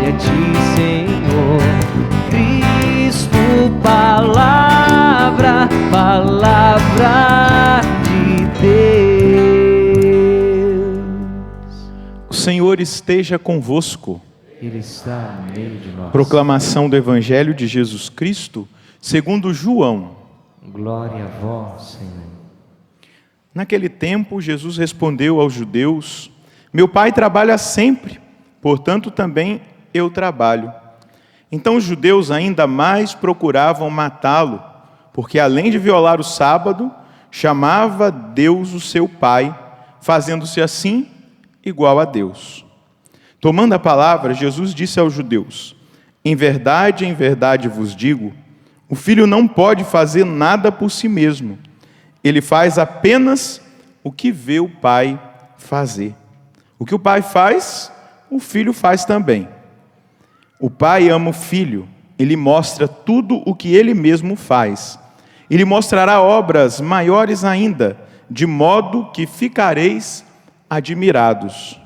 glória a ti, Senhor. Cristo, palavra, palavra de Deus. O Senhor esteja convosco. Ele está no meio de nós. Proclamação do Evangelho de Jesus Cristo, segundo João. Glória a vós, Senhor. Naquele tempo, Jesus respondeu aos judeus: meu Pai trabalha sempre, portanto também eu trabalho. Então os judeus ainda mais procuravam matá-lo, porque além de violar o sábado, chamava Deus o seu Pai, fazendo-se assim igual a Deus. Tomando a palavra, Jesus disse aos judeus: em verdade vos digo, o Filho não pode fazer nada por si mesmo. Ele faz apenas o que vê o Pai fazer. O que o Pai faz, o Filho faz também. O Pai ama o Filho, ele mostra tudo o que ele mesmo faz. Ele mostrará obras maiores ainda, de modo que ficareis admirados.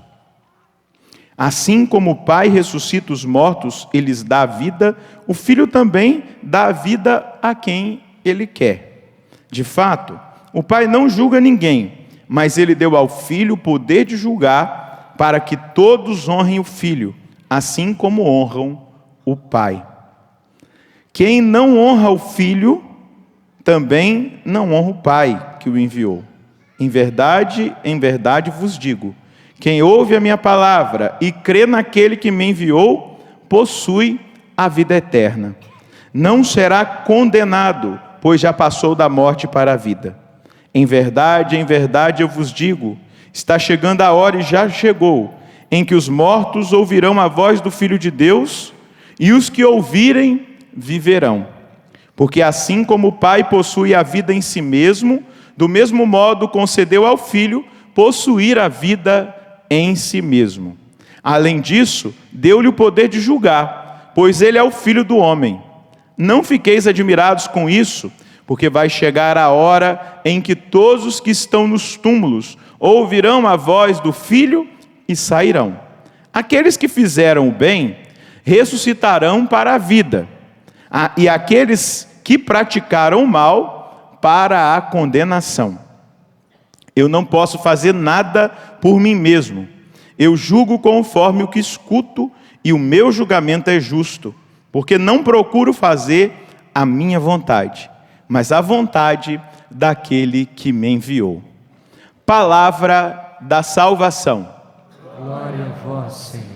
Assim como o Pai ressuscita os mortos e lhes dá vida, o Filho também dá a vida a quem ele quer. De fato, o Pai não julga ninguém, mas ele deu ao Filho o poder de julgar, para que todos honrem o Filho, assim como honram o Pai. Quem não honra o Filho, também não honra o Pai que o enviou. Em verdade vos digo, quem ouve a minha palavra e crê naquele que me enviou, possui a vida eterna. Não será condenado, pois já passou da morte para a vida. Em verdade eu vos digo, está chegando a hora e já chegou, em que os mortos ouvirão a voz do Filho de Deus, e os que ouvirem viverão. Porque assim como o Pai possui a vida em si mesmo, do mesmo modo concedeu ao Filho possuir a vida em si mesmo. Além disso, deu-lhe o poder de julgar, pois ele é o Filho do homem. Não fiqueis admirados com isso, porque vai chegar a hora em que todos os que estão nos túmulos ouvirão a voz do Filho e sairão. Aqueles que fizeram o bem ressuscitarão para a vida, e aqueles que praticaram o mal para a condenação. Eu não posso fazer nada por mim mesmo. Eu julgo conforme o que escuto, e o meu julgamento é justo, porque não procuro fazer a minha vontade, mas a vontade daquele que me enviou. Palavra da salvação. Glória a vós, Senhor.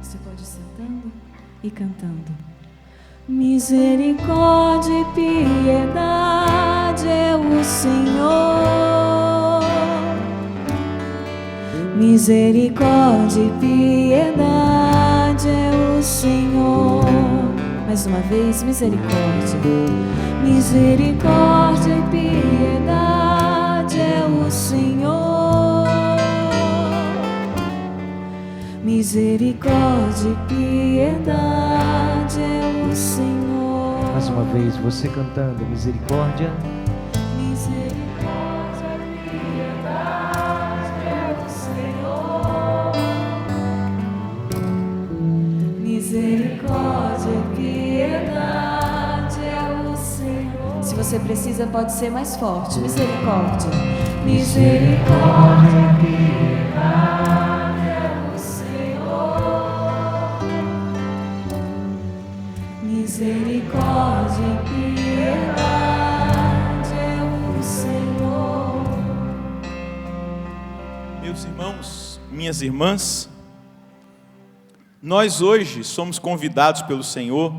Você pode ir sentando e cantando. Misericórdia e piedade é o Senhor. Misericórdia e piedade é o Senhor. Mais uma vez, misericórdia. Misericórdia e piedade é o Senhor. Misericórdia e piedade é o Senhor. Mais uma vez, você cantando, misericórdia. Misericórdia e piedade é o Senhor. Misericórdia e piedade é o Senhor. Se você precisa, pode ser mais forte. Misericórdia. Misericórdia e piedade é o Senhor. Misericórdia e piedade é o Senhor. Meus irmãos, minhas irmãs, nós hoje somos convidados pelo Senhor,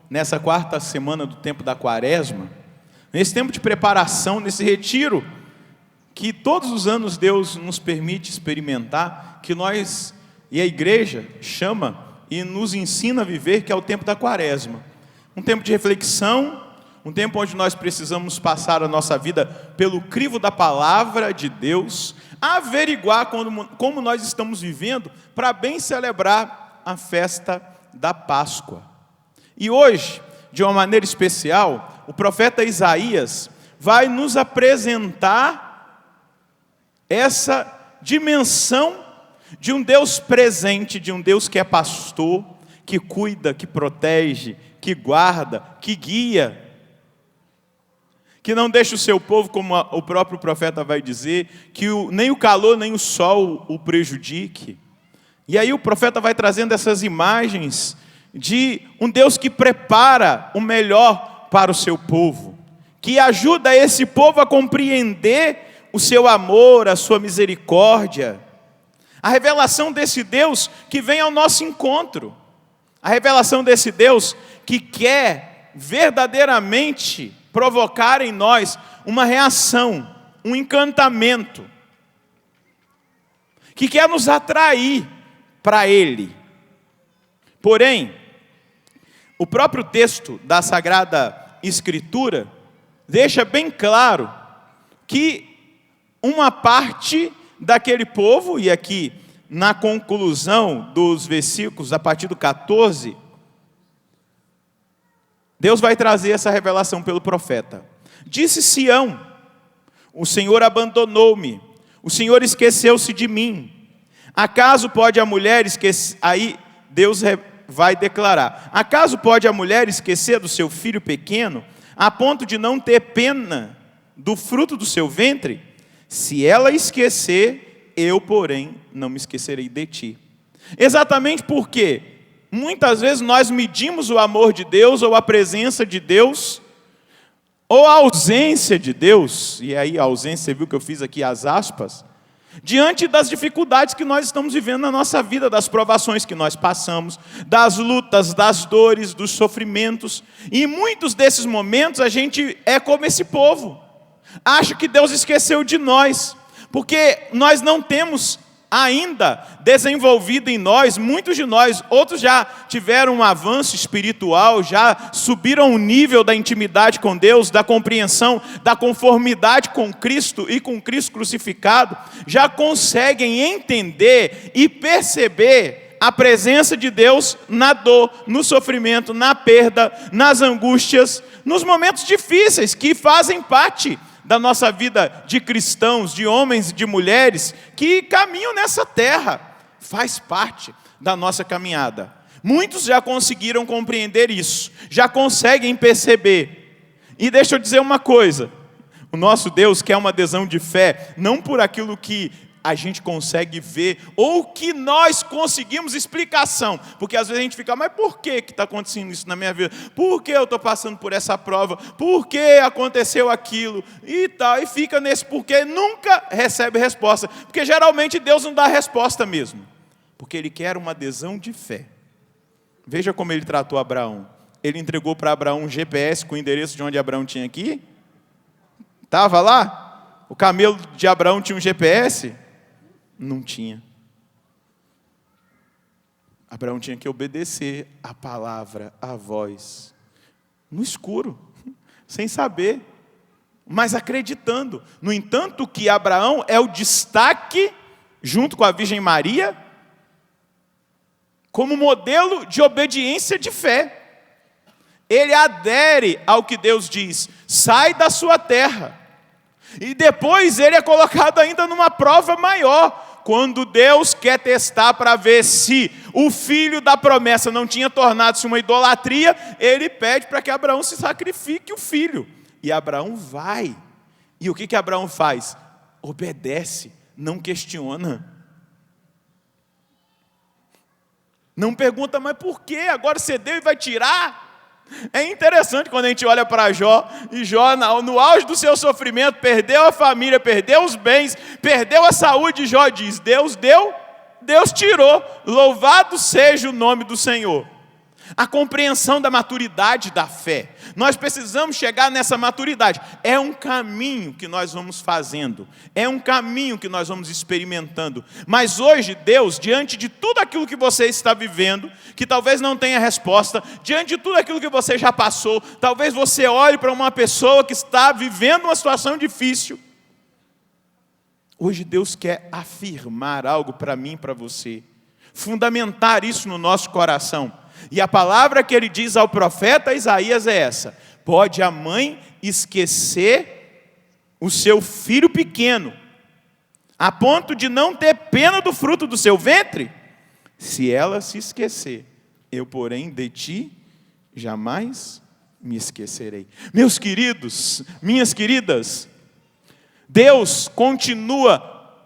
nessa quarta semana do tempo da Quaresma, nesse tempo de preparação, nesse retiro, que todos os anos Deus nos permite experimentar, que nós e a igreja chama e nos ensina a viver, que é o tempo da Quaresma. Um tempo de reflexão, um tempo onde nós precisamos passar a nossa vida pelo crivo da palavra de Deus, averiguar como nós estamos vivendo, para bem celebrar a festa da Páscoa. E hoje, de uma maneira especial, o profeta Isaías vai nos apresentar essa dimensão de um Deus presente, de um Deus que é pastor, que cuida, que protege, que guarda, que guia, que não deixa o seu povo, como o próprio profeta vai dizer, que nem o calor nem o sol o prejudique. E aí o profeta vai trazendo essas imagens de um Deus que prepara o melhor para o seu povo, que ajuda esse povo a compreender o seu amor, a sua misericórdia, a revelação desse Deus que vem ao nosso encontro, a revelação desse Deus que quer verdadeiramente provocar em nós uma reação, um encantamento, que quer nos atrair para Ele. Porém, o próprio texto da Sagrada Escritura deixa bem claro que uma parte daquele povo, e aqui na conclusão dos versículos, a partir do 14, Deus vai trazer essa revelação pelo profeta. Disse Sião: o Senhor abandonou-me, o Senhor esqueceu-se de mim. Acaso pode a mulher esquecer? Aí Deus vai declarar: acaso pode a mulher esquecer do seu filho pequeno, a ponto de não ter pena do fruto do seu ventre? Se ela esquecer, eu, porém, não me esquecerei de ti. Exatamente porque muitas vezes nós medimos o amor de Deus, ou a presença de Deus, ou a ausência de Deus, e aí a ausência, você viu que eu fiz aqui as aspas, diante das dificuldades que nós estamos vivendo na nossa vida, das provações que nós passamos, das lutas, das dores, dos sofrimentos, e em muitos desses momentos a gente é como esse povo, acha que Deus esqueceu de nós, porque nós não temos ainda desenvolvido em nós, muitos de nós, outros já tiveram um avanço espiritual, já subiram o nível da intimidade com Deus, da compreensão, da conformidade com Cristo e com Cristo crucificado, já conseguem entender e perceber a presença de Deus na dor, no sofrimento, na perda, nas angústias, nos momentos difíceis que fazem parte da nossa vida de cristãos, de homens e de mulheres que caminham nessa terra, faz parte da nossa caminhada. Muitos já conseguiram compreender isso, já conseguem perceber. E deixa eu dizer uma coisa, o nosso Deus quer uma adesão de fé, não por aquilo que a gente consegue ver, ou que nós conseguimos explicação, porque às vezes a gente fica, mas por que está acontecendo isso na minha vida? Por que eu estou passando por essa prova? Por que aconteceu aquilo? E tal, e fica nesse porquê, nunca recebe resposta, porque geralmente Deus não dá resposta mesmo, porque Ele quer uma adesão de fé. Veja como Ele tratou Abraão. Ele entregou para Abraão um GPS com o endereço de onde Abraão tinha que ir? Estava lá? O camelo de Abraão tinha um GPS? Não tinha. Abraão tinha que obedecer a palavra, a voz, no escuro, sem saber, mas acreditando. No entanto, que Abraão é o destaque, junto com a Virgem Maria, como modelo de obediência de fé. Ele adere ao que Deus diz, sai da sua terra. E depois ele é colocado ainda numa prova maior, quando Deus quer testar para ver se o filho da promessa não tinha tornado-se uma idolatria, ele pede para que Abraão se sacrifique o filho. E Abraão vai. E o que Abraão faz? Obedece, não questiona. Não pergunta, mas por quê? Agora você deu e vai tirar? É interessante quando a gente olha para Jó, e Jó, no auge do seu sofrimento, perdeu a família, perdeu os bens, perdeu a saúde, e Jó diz, Deus deu, Deus tirou, louvado seja o nome do Senhor. A compreensão da maturidade da fé. Nós precisamos chegar nessa maturidade. É um caminho que nós vamos fazendo. É um caminho que nós vamos experimentando. Mas hoje, Deus, diante de tudo aquilo que você está vivendo, que talvez não tenha resposta, diante de tudo aquilo que você já passou, talvez você olhe para uma pessoa que está vivendo uma situação difícil. Hoje Deus quer afirmar algo para mim e para você. Fundamentar isso no nosso coração. E a palavra que ele diz ao profeta Isaías é essa: pode a mãe esquecer o seu filho pequeno, a ponto de não ter pena do fruto do seu ventre? Se ela se esquecer, eu, porém, de ti jamais me esquecerei. Meus queridos, minhas queridas, Deus continua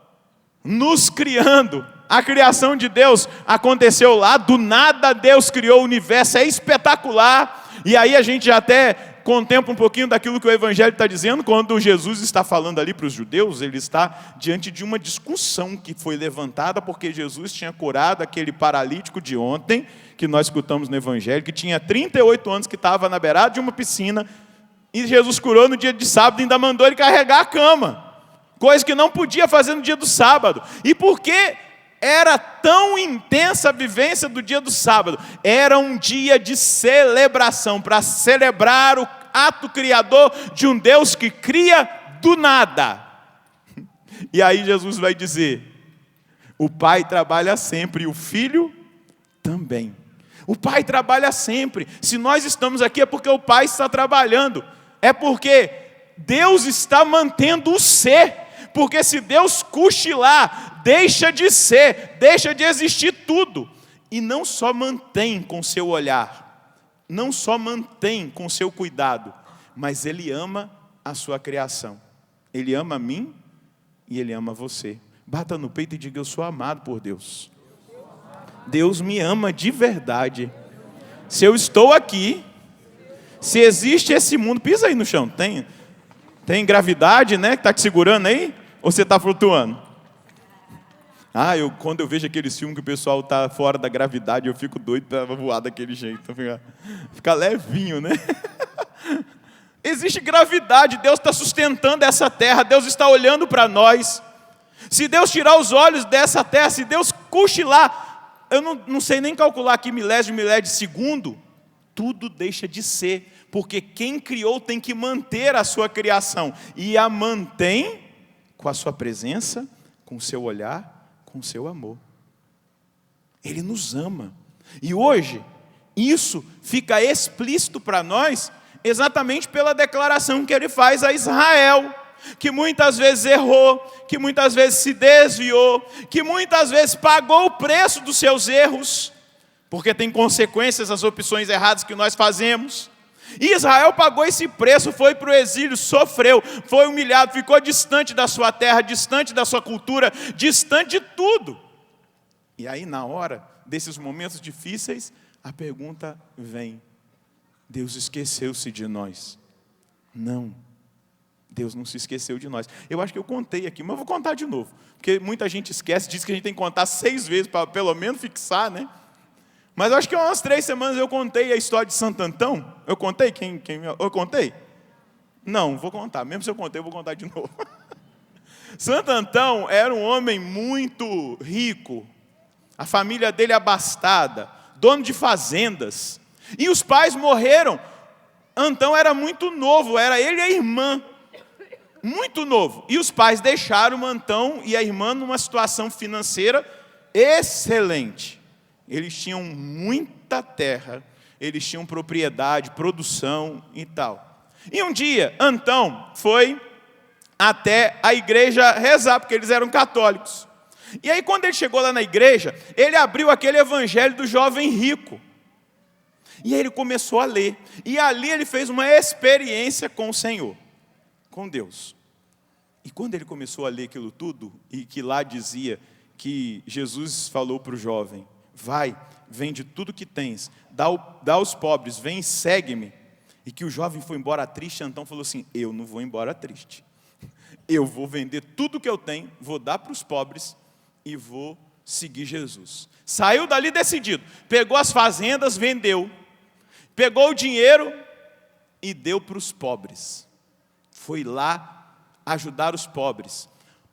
nos criando. A criação de Deus aconteceu lá, do nada Deus criou o universo, é espetacular. E aí a gente já até contempla um pouquinho daquilo que o Evangelho está dizendo, quando Jesus está falando ali para os judeus, ele está diante de uma discussão que foi levantada, porque Jesus tinha curado aquele paralítico de ontem, que nós escutamos no Evangelho, que tinha 38 anos, que estava na beirada de uma piscina, e Jesus curou no dia de sábado, e ainda mandou ele carregar a cama, coisa que não podia fazer no dia do sábado. E por que era tão intensa a vivência do dia do sábado? Era um dia de celebração, para celebrar o ato criador de um Deus que cria do nada. E aí Jesus vai dizer, o Pai trabalha sempre e o Filho também. O Pai trabalha sempre. Se nós estamos aqui é porque o Pai está trabalhando. É porque Deus está mantendo o ser. Porque se Deus cochilar, deixa de ser, deixa de existir tudo. E não só mantém com seu olhar, não só mantém com seu cuidado, mas Ele ama a sua criação. Ele ama a mim e Ele ama você. Bata no peito e diga, eu sou amado por Deus. Deus me ama de verdade. Se eu estou aqui, se existe esse mundo, pisa aí no chão, tem gravidade, né, que está te segurando aí? Ou você está flutuando? Quando eu vejo aqueles filmes que o pessoal está fora da gravidade, eu fico doido para voar daquele jeito. Fica levinho, né? Existe gravidade, Deus está sustentando essa terra, Deus está olhando para nós. Se Deus tirar os olhos dessa terra, se Deus cochilar, eu não sei nem calcular aqui milésimo de segundo, tudo deixa de ser, porque quem criou tem que manter a sua criação, e a mantém com a sua presença, com o seu olhar, com o seu amor. Ele nos ama. E hoje, isso fica explícito para nós, exatamente pela declaração que ele faz a Israel, que muitas vezes errou, que muitas vezes se desviou, que muitas vezes pagou o preço dos seus erros, porque tem consequências as opções erradas que nós fazemos. E Israel pagou esse preço, foi para o exílio, sofreu, foi humilhado, ficou distante da sua terra, distante da sua cultura, distante de tudo. E aí, na hora desses momentos difíceis, a pergunta vem, Deus esqueceu-se de nós? Não, Deus não se esqueceu de nós. Eu acho que eu contei aqui, mas eu vou contar de novo, porque muita gente esquece, diz que a gente tem que contar 6 vezes, para pelo menos fixar, né? Mas eu acho que há umas 3 semanas eu contei a história de Santo Antão. Eu contei? Eu contei? Não, vou contar. Mesmo se eu contei, eu vou contar de novo. Santo Antão era um homem muito rico. A família dele abastada, dono de fazendas. E os pais morreram. Antão era muito novo, era ele e a irmã. Muito novo. E os pais deixaram Antão e a irmã numa situação financeira excelente. Eles tinham muita terra, eles tinham propriedade, produção e tal. E um dia, Antão foi até a igreja rezar, porque eles eram católicos. E aí, quando ele chegou lá na igreja, ele abriu aquele evangelho do jovem rico. E aí ele começou a ler. E ali ele fez uma experiência com o Senhor, com Deus. E quando ele começou a ler aquilo tudo, e que lá dizia que Jesus falou para o jovem, vai, vende tudo que tens, dá aos pobres, vem e segue-me. E que o jovem foi embora triste, então falou assim, eu não vou embora triste. Eu vou vender tudo que eu tenho, vou dar para os pobres e vou seguir Jesus. Saiu dali decidido, pegou as fazendas, vendeu, pegou o dinheiro e deu para os pobres. Foi lá ajudar os pobres.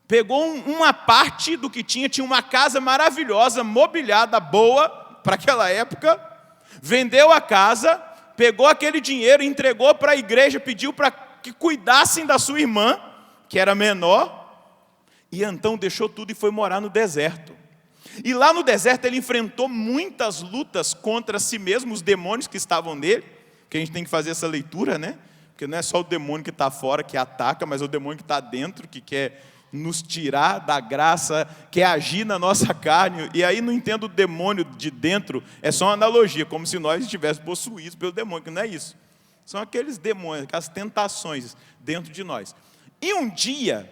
Pegou uma parte do que tinha uma casa maravilhosa, mobiliada, boa, para aquela época, vendeu a casa, pegou aquele dinheiro, entregou para a igreja, pediu para que cuidassem da sua irmã, que era menor, e então deixou tudo e foi morar no deserto. E lá no deserto ele enfrentou muitas lutas contra si mesmo, os demônios que estavam nele, que a gente tem que fazer essa leitura, né? Porque não é só o demônio que está fora que ataca, mas é o demônio que está dentro, que quer nos tirar da graça, quer agir na nossa carne. E aí não entendo o demônio de dentro, é só uma analogia, como se nós estivéssemos possuídos pelo demônio, que não é isso. São aqueles demônios, aquelas tentações dentro de nós. E um dia,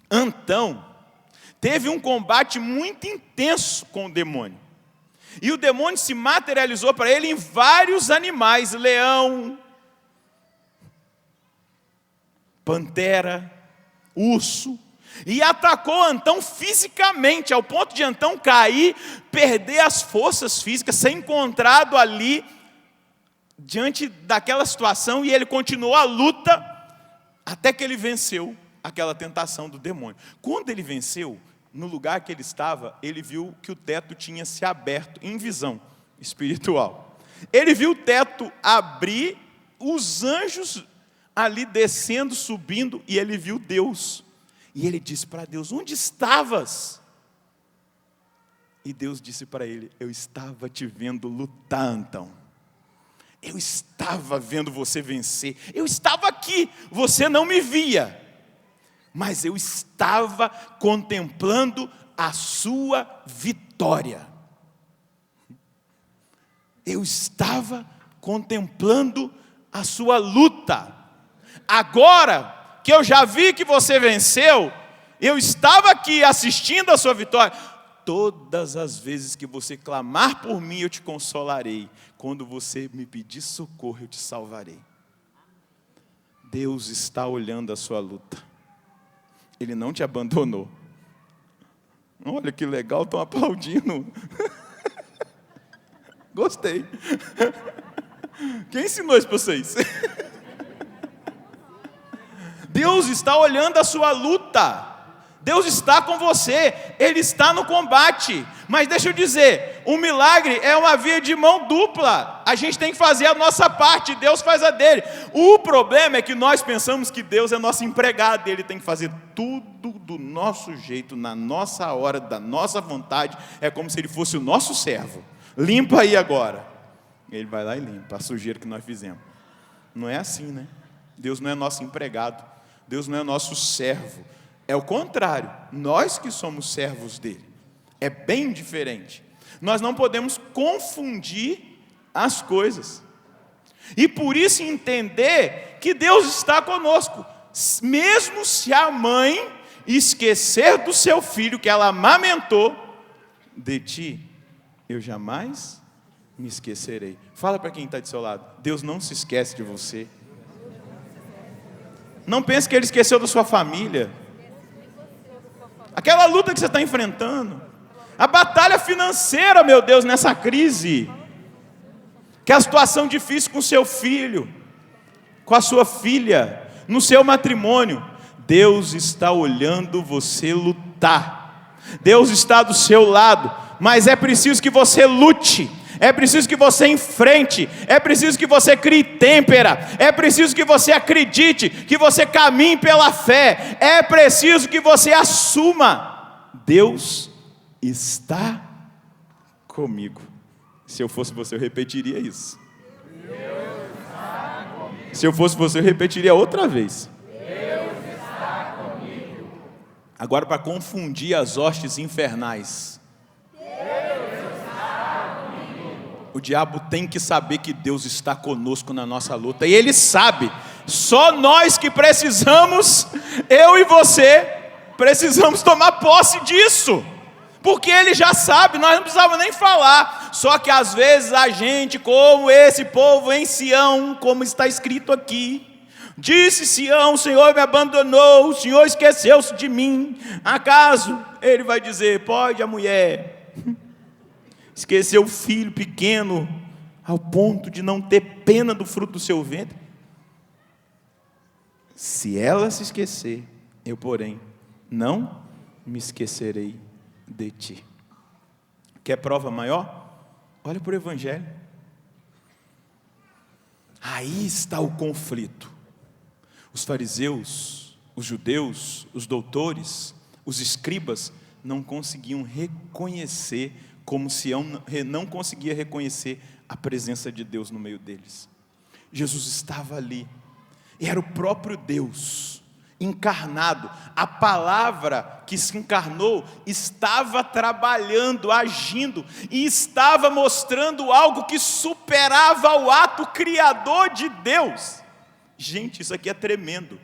Antão teve um combate muito intenso com o demônio. E o demônio se materializou para ele em vários animais: leão, pantera, urso. E atacou Antão fisicamente, ao ponto de Antão cair, perder as forças físicas, ser encontrado ali, diante daquela situação. E ele continuou a luta, até que ele venceu aquela tentação do demônio. Quando ele venceu, no lugar que ele estava, ele viu que o teto tinha se aberto em visão espiritual. Ele viu o teto abrir, os anjos ali descendo, subindo, e ele viu Deus. E ele disse para Deus: onde estavas? E Deus disse para ele: eu estava te vendo lutar, Antão. Eu estava vendo você vencer. Eu estava aqui, você não me via, mas eu estava contemplando a sua vitória. Eu estava contemplando a sua luta. Agora que eu já vi que você venceu, eu estava aqui assistindo a sua vitória. Todas as vezes que você clamar por mim, eu te consolarei. Quando você me pedir socorro, eu te salvarei. Deus está olhando a sua luta. Ele não te abandonou. Olha que legal, estão aplaudindo. Gostei. Quem ensinou isso para vocês? Deus está olhando a sua luta. Deus está com você. Ele está no combate. Mas deixa eu dizer, o milagre é uma via de mão dupla. A gente tem que fazer a nossa parte, Deus faz a dele. O problema é que nós pensamos que Deus é nosso empregado, Ele tem que fazer tudo do nosso jeito, na nossa hora, da nossa vontade. É como se Ele fosse o nosso servo. Limpa aí agora. Ele vai lá e limpa a sujeira que nós fizemos. Não é assim, né? Deus não é nosso empregado. Deus não é nosso servo. É o contrário, nós que somos servos dele. É bem diferente. Nós não podemos confundir as coisas. E por isso entender que Deus está conosco. Mesmo se a mãe esquecer do seu filho que ela amamentou, de ti eu jamais me esquecerei. Fala para quem está do seu lado: Deus não se esquece de você. Não pense que Ele esqueceu da sua família. Aquela luta que você está enfrentando, a batalha financeira, meu Deus, nessa crise, que é a situação difícil com o seu filho, com a sua filha, no seu matrimônio, Deus está olhando você lutar. Deus está do seu lado, mas é preciso que você lute. É preciso que você enfrente, é preciso que você crie têmpera, é preciso que você acredite, que você caminhe pela fé, é preciso que você assuma: Deus está comigo. Se eu fosse você, eu repetiria isso. Se eu fosse você, eu repetiria outra vez. Deus está comigo. Agora, para confundir as hostes infernais, o diabo tem que saber que Deus está conosco na nossa luta. E ele sabe. Só nós que precisamos, eu e você, precisamos tomar posse disso. Porque ele já sabe, nós não precisamos nem falar. Só que às vezes a gente, como esse povo em Sião, como está escrito aqui, disse Sião: o Senhor me abandonou, o Senhor esqueceu-se de mim. Acaso ele vai dizer: pode a mulher esqueceu o filho pequeno ao ponto de não ter pena do fruto do seu ventre? Se ela se esquecer, eu, porém, não me esquecerei de ti. Quer prova maior? Olha para o Evangelho. Aí está o conflito. Os fariseus, os judeus, os doutores, os escribas não conseguiam reconhecer, como Sião não conseguia reconhecer a presença de Deus no meio deles. Jesus estava ali, e era o próprio Deus encarnado. A palavra que se encarnou estava trabalhando, agindo, e estava mostrando algo que superava o ato criador de Deus. Gente, isso aqui é tremendo.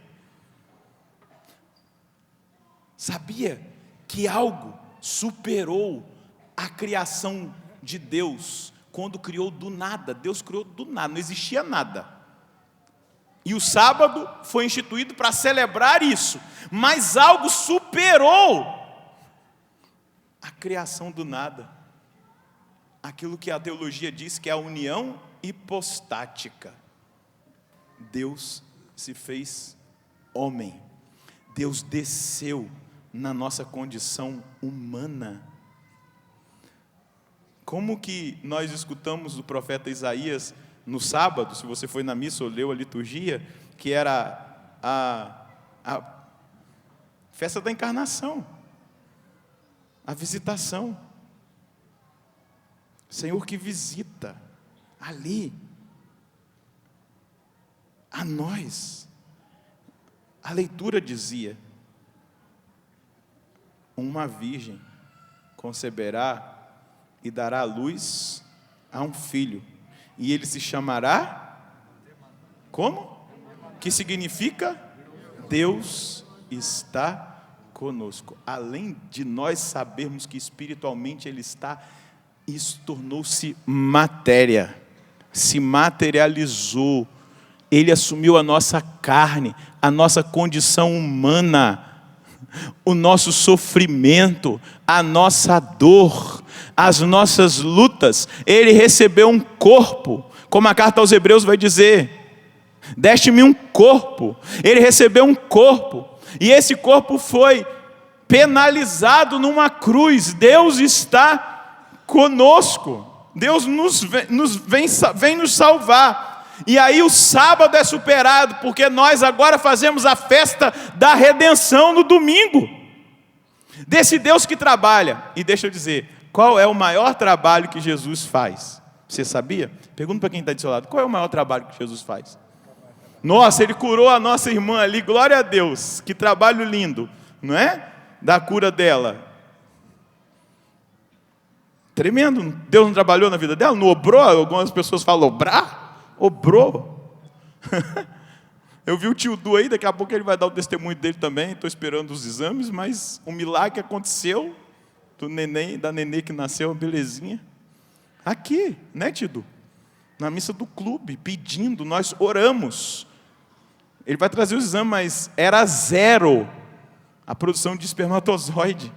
Sabia que algo superou a criação de Deus quando criou do nada? Deus criou do nada, não existia nada. E o sábado foi instituído para celebrar isso, mas algo superou a criação do nada. Aquilo que a teologia diz que é a união hipostática. Deus se fez homem. Deus desceu na nossa condição humana. Como que nós escutamos o profeta Isaías no sábado, se você foi na missa ou leu a liturgia, que era a festa da encarnação, a visitação. Senhor que visita ali a nós. A leitura dizia: uma virgem conceberá e dará à luz a um filho, e ele se chamará, como? Que significa? Deus está conosco. Além de nós sabermos que espiritualmente Ele está, isso tornou-se matéria, se materializou. Ele assumiu a nossa carne, a nossa condição humana, o nosso sofrimento, a nossa dor, as nossas lutas. Ele recebeu um corpo, como a carta aos Hebreus vai dizer: deste-me um corpo. Ele recebeu um corpo, e esse corpo foi penalizado numa cruz. Deus está conosco, Deus vem nos salvar. E aí o sábado é superado, porque nós agora fazemos a festa da redenção no domingo, desse Deus que trabalha. E deixa eu dizer, qual é o maior trabalho que Jesus faz? Você sabia? Pergunta para quem está do seu lado, qual é o maior trabalho que Jesus faz? Nossa, Ele curou a nossa irmã ali, glória a Deus, que trabalho lindo, não é? Da cura dela. Tremendo, Deus não trabalhou na vida dela? Não obrou? Algumas pessoas falam obrar. Obrou. Eu vi o tio Du aí, daqui a pouco ele vai dar o testemunho dele também. Estou esperando os exames, mas um milagre aconteceu da nenê que nasceu, belezinha. Aqui, né, tio Du? Na missa do clube, pedindo, nós oramos. Ele vai trazer os exames, mas era 0 a produção de espermatozoide.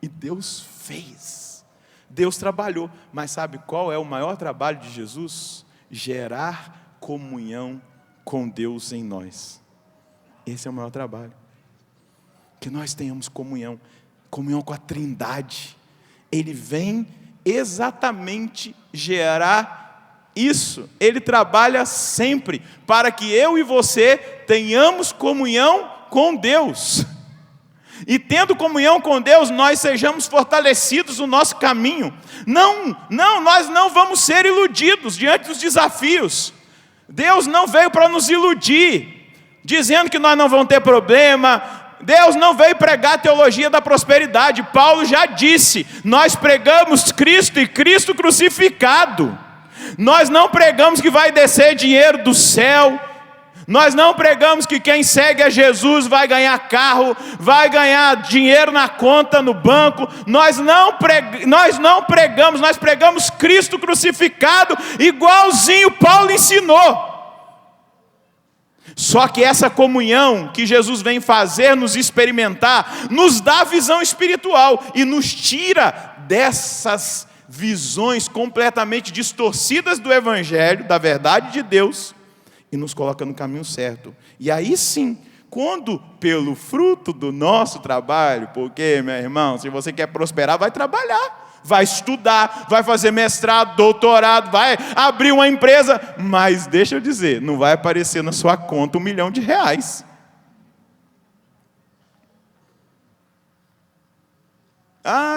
E Deus fez. Deus trabalhou. Mas sabe qual é o maior trabalho de Jesus? Gerar comunhão com Deus em nós. Esse é o maior trabalho. Que nós tenhamos comunhão com a Trindade. Ele vem exatamente gerar isso. Ele trabalha sempre para que eu e você tenhamos comunhão com Deus. E tendo comunhão com Deus, nós sejamos fortalecidos no nosso caminho. Nós não vamos ser iludidos diante dos desafios. Deus não veio para nos iludir, dizendo que nós não vamos ter problema. Deus não veio pregar a teologia da prosperidade. Paulo já disse, nós pregamos Cristo e Cristo crucificado. Nós não pregamos que vai descer dinheiro do céu. Nós não pregamos que quem segue a Jesus vai ganhar carro, vai ganhar dinheiro na conta, no banco. Nós pregamos Cristo crucificado, igualzinho Paulo ensinou. Só que essa comunhão que Jesus vem fazer, nos experimentar, nos dá visão espiritual e nos tira dessas visões completamente distorcidas do Evangelho, da verdade de Deus, e nos coloca no caminho certo. E aí sim, quando pelo fruto do nosso trabalho, porque, meu irmão, se você quer prosperar, vai trabalhar, vai estudar, vai fazer mestrado, doutorado, vai abrir uma empresa, mas deixa eu dizer, não vai aparecer na sua conta R$1 milhão.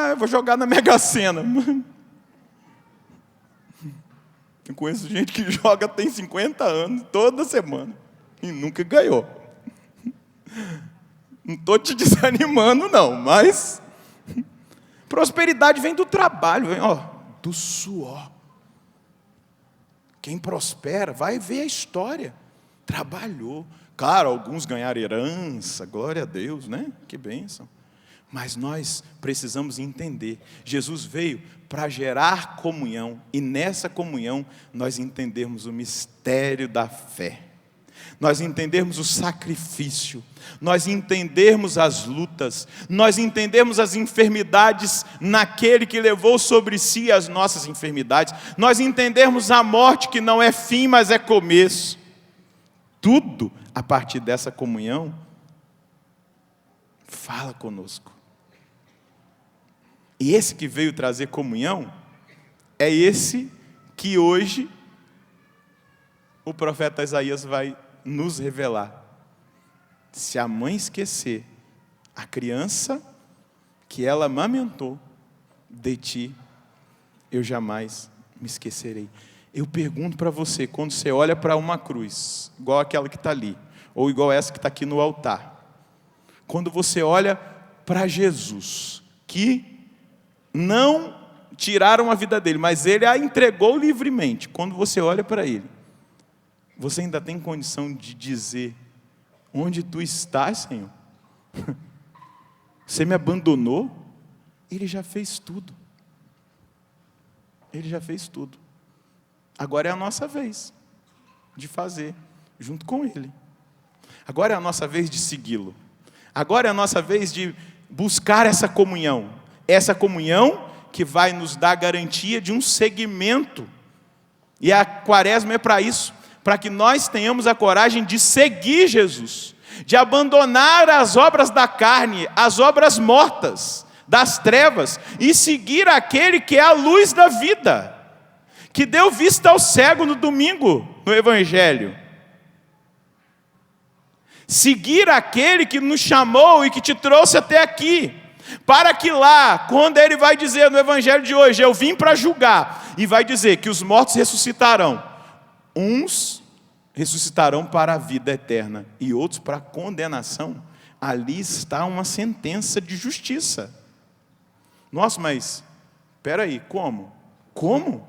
Eu vou jogar na Mega Sena. Eu conheço gente que joga tem 50 anos, toda semana, e nunca ganhou. Não estou te desanimando, não, mas prosperidade vem do trabalho, vem, do suor. Quem prospera, vai ver a história. Trabalhou. Claro, alguns ganharam herança, glória a Deus, né? Que bênção. Mas nós precisamos entender, Jesus veio para gerar comunhão, e nessa comunhão nós entendermos o mistério da fé. Nós entendermos o sacrifício, nós entendermos as lutas, nós entendermos as enfermidades naquele que levou sobre si as nossas enfermidades, nós entendermos a morte que não é fim, mas é começo. Tudo a partir dessa comunhão fala conosco. E esse que veio trazer comunhão é esse que hoje o profeta Isaías vai nos revelar. Se a mãe esquecer a criança que ela amamentou, de ti eu jamais me esquecerei. Eu pergunto para você, quando você olha para uma cruz, igual aquela que está ali, ou igual essa que está aqui no altar, quando você olha para Jesus, que não tiraram a vida dele, mas ele a entregou livremente, quando você olha para ele, você ainda tem condição de dizer: onde tu estás, Senhor? Você me abandonou? Ele já fez tudo. Ele já fez tudo. Agora é a nossa vez de fazer junto com ele. Agora é a nossa vez de segui-lo. Agora é a nossa vez de buscar essa comunhão. Essa comunhão que vai nos dar garantia de um seguimento. E a quaresma é para isso. Para que nós tenhamos a coragem de seguir Jesus, de abandonar as obras da carne, as obras mortas, das trevas, e seguir aquele que é a luz da vida, que deu vista ao cego no domingo, no Evangelho. Seguir aquele que nos chamou e que te trouxe até aqui, para que lá, quando ele vai dizer no Evangelho de hoje, eu vim para julgar, e vai dizer que os mortos ressuscitarão, uns ressuscitarão para a vida eterna e outros para a condenação. Ali está uma sentença de justiça. Nossa, mas espera aí, como? Como?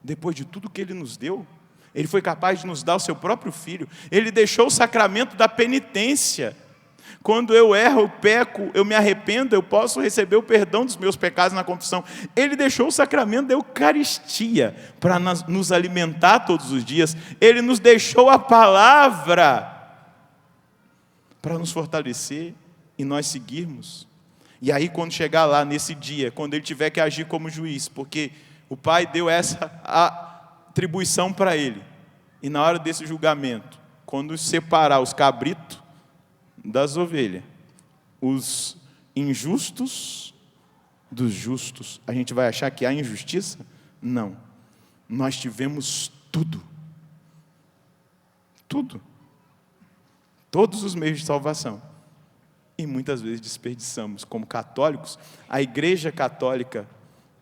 Depois de tudo que ele nos deu, ele foi capaz de nos dar o seu próprio filho. Ele deixou o sacramento da penitência. Quando eu erro, eu peco, eu me arrependo, eu posso receber o perdão dos meus pecados na confissão. Ele deixou o sacramento da Eucaristia para nos alimentar todos os dias. Ele nos deixou a palavra para nos fortalecer e nós seguirmos. E aí, quando chegar lá nesse dia, quando ele tiver que agir como juiz, porque o Pai deu essa atribuição para ele, e na hora desse julgamento, quando separar os cabritos das ovelhas, os injustos dos justos, a gente vai achar que há injustiça? Não. Nós tivemos tudo. Tudo. Todos os meios de salvação. E muitas vezes desperdiçamos. Como católicos, a Igreja Católica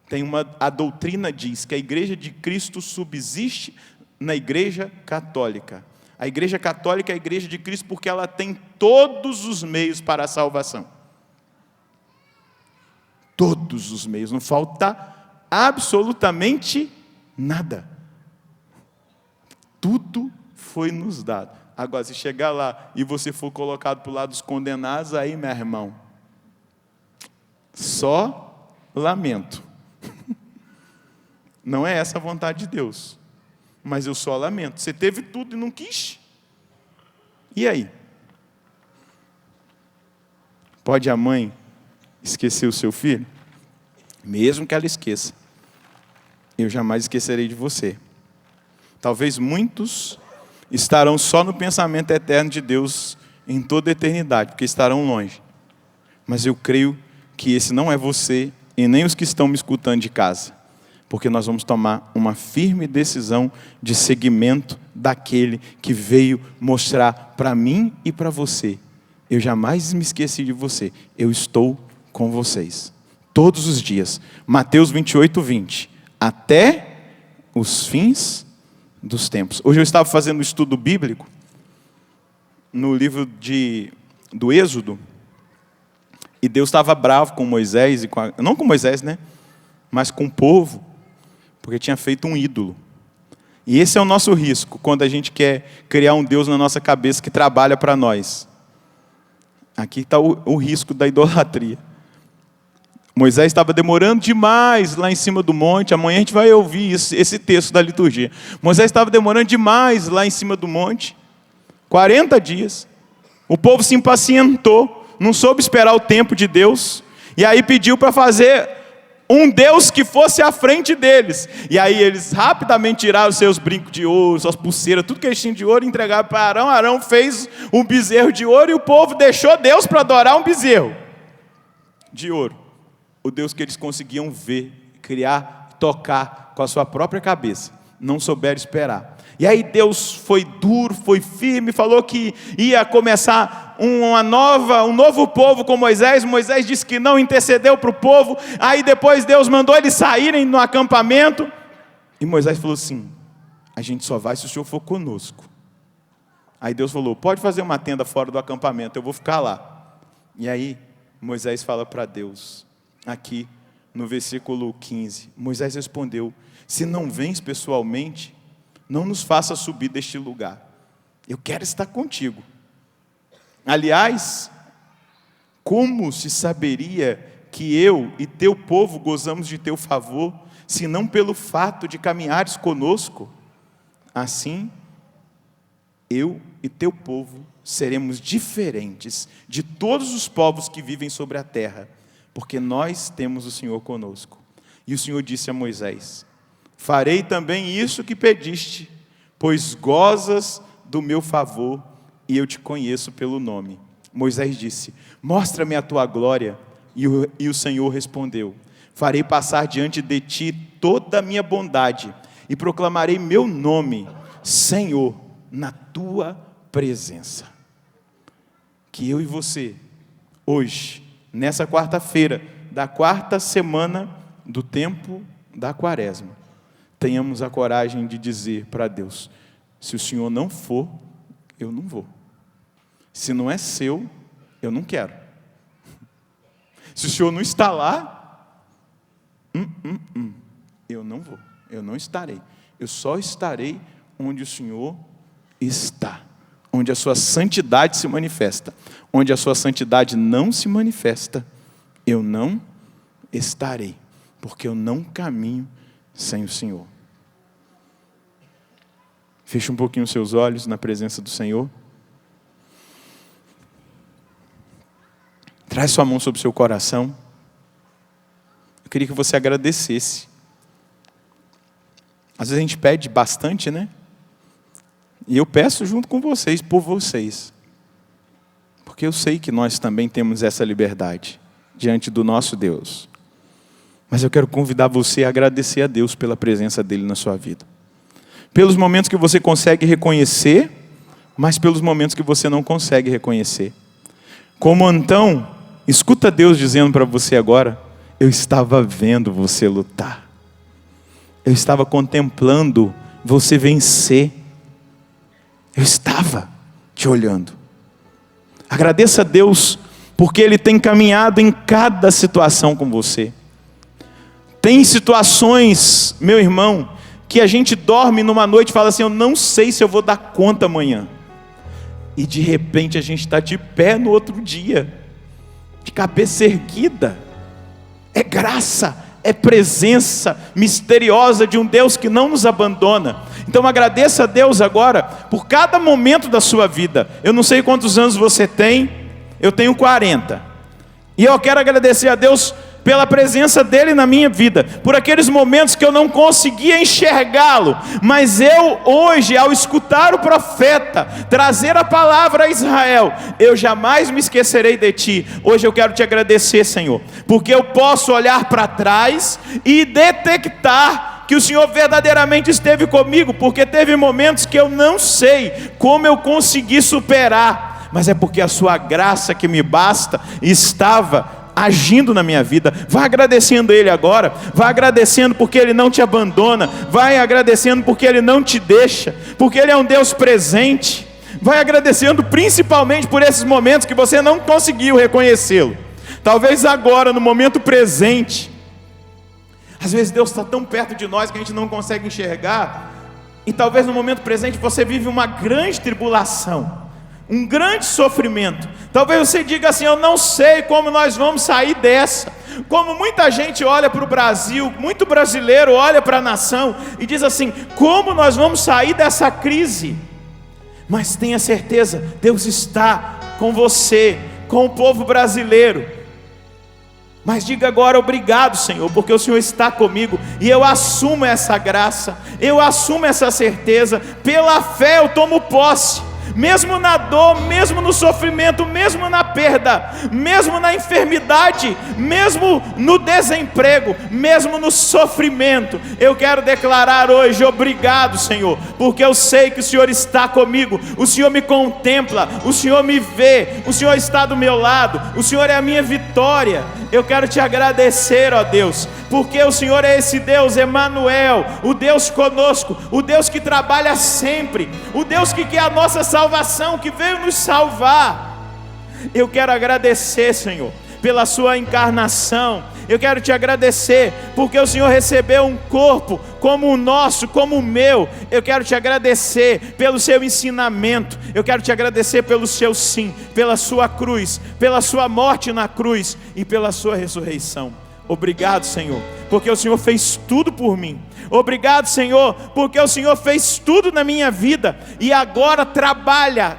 tem a doutrina diz que a Igreja de Cristo subsiste na Igreja Católica. A Igreja Católica é a Igreja de Cristo porque ela tem todos os meios para a salvação. Todos os meios, não falta absolutamente nada. Tudo foi nos dado. Agora, se chegar lá e você for colocado para o lado dos condenados, aí, meu irmão, só lamento. Não é essa a vontade de Deus. Mas eu só lamento. Você teve tudo e não quis. E aí? Pode a mãe esquecer o seu filho? Mesmo que ela esqueça, eu jamais esquecerei de você. Talvez muitos estarão só no pensamento eterno de Deus em toda a eternidade, porque estarão longe. Mas eu creio que esse não é você e nem os que estão me escutando de casa. Porque nós vamos tomar uma firme decisão de seguimento daquele que veio mostrar para mim e para você: eu jamais me esqueci de você, eu estou com vocês, todos os dias. Mateus 28:20, até os fins dos tempos. Hoje eu estava fazendo um estudo bíblico no livro de do Êxodo, e Deus estava bravo com Moisés, não com Moisés, né? Mas com o povo, porque tinha feito um ídolo. E esse é o nosso risco, quando a gente quer criar um Deus na nossa cabeça que trabalha para nós. Aqui está o risco da idolatria. Moisés estava demorando demais lá em cima do monte. Amanhã a gente vai ouvir esse texto da liturgia. Moisés estava demorando demais lá em cima do monte. 40 dias. O povo se impacientou, não soube esperar o tempo de Deus. E aí pediu para fazer um Deus que fosse à frente deles. E aí eles rapidamente tiraram os seus brincos de ouro, suas pulseiras, tudo que eles tinham de ouro, e entregaram para Arão. Arão fez um bezerro de ouro e o povo deixou Deus para adorar um bezerro de ouro. O Deus que eles conseguiam ver, criar, tocar com a sua própria cabeça. Não souberam esperar. E aí Deus foi duro, foi firme, falou que ia começar um novo povo com Moisés. Moisés disse que não, intercedeu para o povo. Aí depois Deus mandou eles saírem no acampamento. E Moisés falou assim: a gente só vai se o Senhor for conosco. Aí Deus falou: pode fazer uma tenda fora do acampamento, eu vou ficar lá. E aí Moisés fala para Deus, aqui no versículo 15, Moisés respondeu: se não vens pessoalmente, não nos faça subir deste lugar. Eu quero estar contigo. Aliás, como se saberia que eu e teu povo gozamos de teu favor, se não pelo fato de caminhares conosco? Assim, eu e teu povo seremos diferentes de todos os povos que vivem sobre a terra, porque nós temos o Senhor conosco. E o Senhor disse a Moisés: farei também isso que pediste, pois gozas do meu favor e eu te conheço pelo nome. Moisés disse: mostra-me a tua glória. E o Senhor respondeu: farei passar diante de ti toda a minha bondade e proclamarei meu nome, Senhor, na tua presença. Que eu e você, hoje, nessa quarta-feira da quarta semana do tempo da quaresma, tenhamos a coragem de dizer para Deus: se o Senhor não for, eu não vou. Se não é seu, eu não quero. Se o Senhor não está lá, eu não vou, eu não estarei. Eu só estarei onde o Senhor está, onde a sua santidade se manifesta. Onde a sua santidade não se manifesta, eu não estarei, porque eu não caminho sem o Senhor. Feche um pouquinho os seus olhos na presença do Senhor. Traz sua mão sobre o seu coração. Eu queria que você agradecesse. Às vezes a gente pede bastante, né? E eu peço junto com vocês, por vocês. Porque eu sei que nós também temos essa liberdade diante do nosso Deus. Mas eu quero convidar você a agradecer a Deus pela presença dEle na sua vida. Pelos momentos que você consegue reconhecer, mas pelos momentos que você não consegue reconhecer. Como então, escuta Deus dizendo para você agora: eu estava vendo você lutar. Eu estava contemplando você vencer. Eu estava te olhando. Agradeça a Deus, porque Ele tem caminhado em cada situação com você. Tem situações, meu irmão, que a gente dorme numa noite e fala assim: eu não sei se eu vou dar conta amanhã. E de repente a gente está de pé no outro dia, de cabeça erguida. É graça, é presença misteriosa de um Deus que não nos abandona. Então agradeça a Deus agora por cada momento da sua vida. Eu não sei quantos anos você tem, eu tenho 40. E eu quero agradecer a Deus pela presença dEle na minha vida, por aqueles momentos que eu não conseguia enxergá-lo, mas eu hoje, ao escutar o profeta trazer a palavra a Israel, eu jamais me esquecerei de Ti. Hoje eu quero Te agradecer, Senhor, porque eu posso olhar para trás e detectar que o Senhor verdadeiramente esteve comigo, porque teve momentos que eu não sei como eu consegui superar, mas é porque a Sua graça que me basta estava agindo na minha vida. Vai agradecendo Ele agora, vai agradecendo porque Ele não te abandona, vai agradecendo porque Ele não te deixa, porque Ele é um Deus presente. Vai agradecendo principalmente por esses momentos que você não conseguiu reconhecê-lo. Talvez agora, no momento presente, às vezes Deus está tão perto de nós que a gente não consegue enxergar. E talvez no momento presente você vive uma grande tribulação, um grande sofrimento. Talvez você diga assim: eu não sei como nós vamos sair dessa. Como muita gente olha para o Brasil, muito brasileiro olha para a nação e diz assim: como nós vamos sair dessa crise? Mas tenha certeza, Deus está com você, com o povo brasileiro. Mas diga agora: obrigado, Senhor, porque o Senhor está comigo, e eu assumo essa graça, eu assumo essa certeza, pela fé eu tomo posse, mesmo na dor, mesmo no sofrimento, mesmo na perda, mesmo na enfermidade, mesmo no desemprego, mesmo no sofrimento, eu quero declarar hoje: obrigado, Senhor, porque eu sei que o Senhor está comigo, o Senhor me contempla, o Senhor me vê, o Senhor está do meu lado, o Senhor é a minha vitória. Eu quero te agradecer, ó Deus, porque o Senhor é esse Deus, Emanuel, o Deus conosco, o Deus que trabalha sempre, o Deus que quer a nossa salvação, que veio nos salvar. Eu quero agradecer, Senhor, pela sua encarnação. Eu quero te agradecer porque o Senhor recebeu um corpo como o nosso, como o meu. Eu quero te agradecer pelo seu ensinamento. Eu quero te agradecer pelo seu sim, pela sua cruz, pela sua morte na cruz e pela sua ressurreição. Obrigado, Senhor, porque o Senhor fez tudo por mim. Obrigado, Senhor, porque o Senhor fez tudo na minha vida. E agora trabalha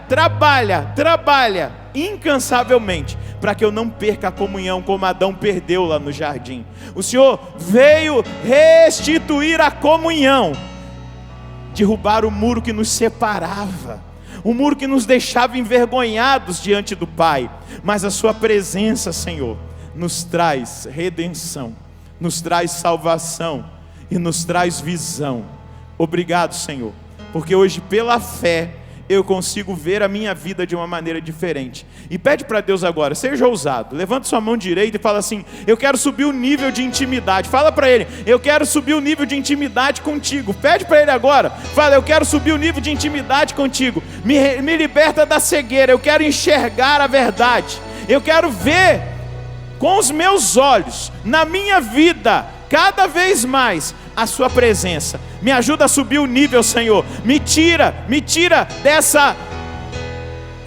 incansavelmente para que eu não perca a comunhão como Adão perdeu lá no jardim. O Senhor veio restituir a comunhão, derrubar o muro que nos separava, o muro que nos deixava envergonhados diante do Pai. Mas a sua presença, Senhor, nos traz redenção, nos traz salvação e nos traz visão. Obrigado, Senhor, porque hoje pela fé eu consigo ver a minha vida de uma maneira diferente. E pede para Deus agora: seja ousado, levanta sua mão direita e fala assim: eu quero subir o nível de intimidade. Fala para Ele: eu quero subir o nível de intimidade contigo. Pede para Ele agora, fala: eu quero subir o nível de intimidade contigo. Me liberta da cegueira, eu quero enxergar a verdade, eu quero ver com os meus olhos, na minha vida, cada vez mais a sua presença. Me ajuda a subir o nível, Senhor. Me tira dessa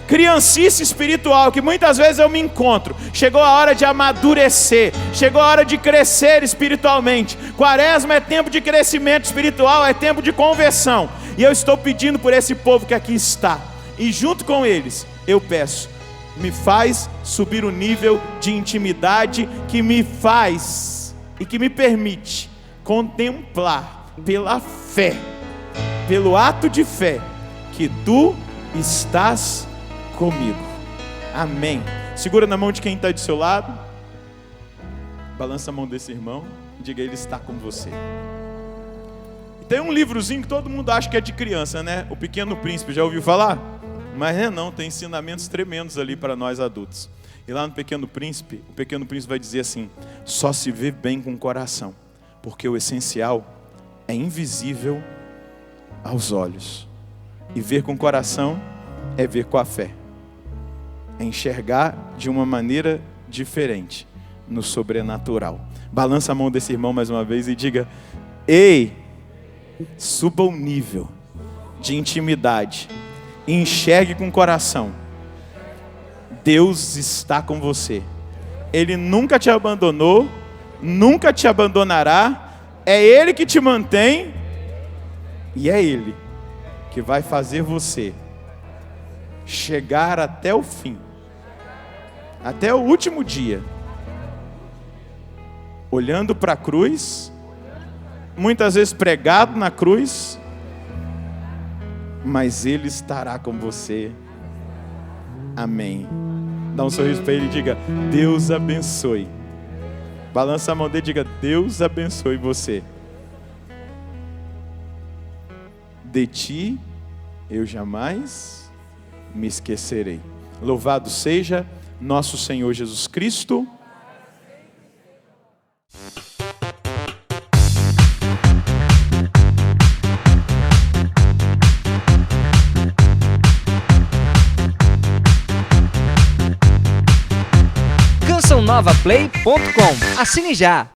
criancice espiritual que muitas vezes eu me encontro. Chegou a hora de amadurecer, chegou a hora de crescer espiritualmente. Quaresma é tempo de crescimento espiritual, é tempo de conversão. E eu estou pedindo por esse povo que aqui está, e junto com eles eu peço: me faz subir o nível de intimidade que me faz e que me permite contemplar pela fé, pelo ato de fé, que tu estás comigo. Amém. Segura na mão de quem está do seu lado, balança a mão desse irmão e diga: ele está com você. E tem um livrozinho que todo mundo acha que é de criança, né? O Pequeno Príncipe, já ouviu falar? Mas não, tem ensinamentos tremendos ali para nós adultos. E lá no Pequeno Príncipe, o Pequeno Príncipe vai dizer assim: só se vê bem com o coração, porque o essencial é invisível aos olhos. E ver com o coração é ver com a fé, é enxergar de uma maneira diferente no sobrenatural. Balança a mão desse irmão mais uma vez e diga: ei, suba o nível de intimidade, enxergue com o coração. Deus está com você. Ele nunca te abandonou, nunca te abandonará. É Ele que te mantém, e é Ele que vai fazer você chegar até o fim, até o último dia, olhando para a cruz, muitas vezes pregado na cruz, mas Ele estará com você. Amém. Dá um sorriso para Ele e diga: Deus abençoe. Balança a mão dele e diga: Deus abençoe você. De ti eu jamais me esquecerei. Louvado seja nosso Senhor Jesus Cristo. novaplay.com. Assine já!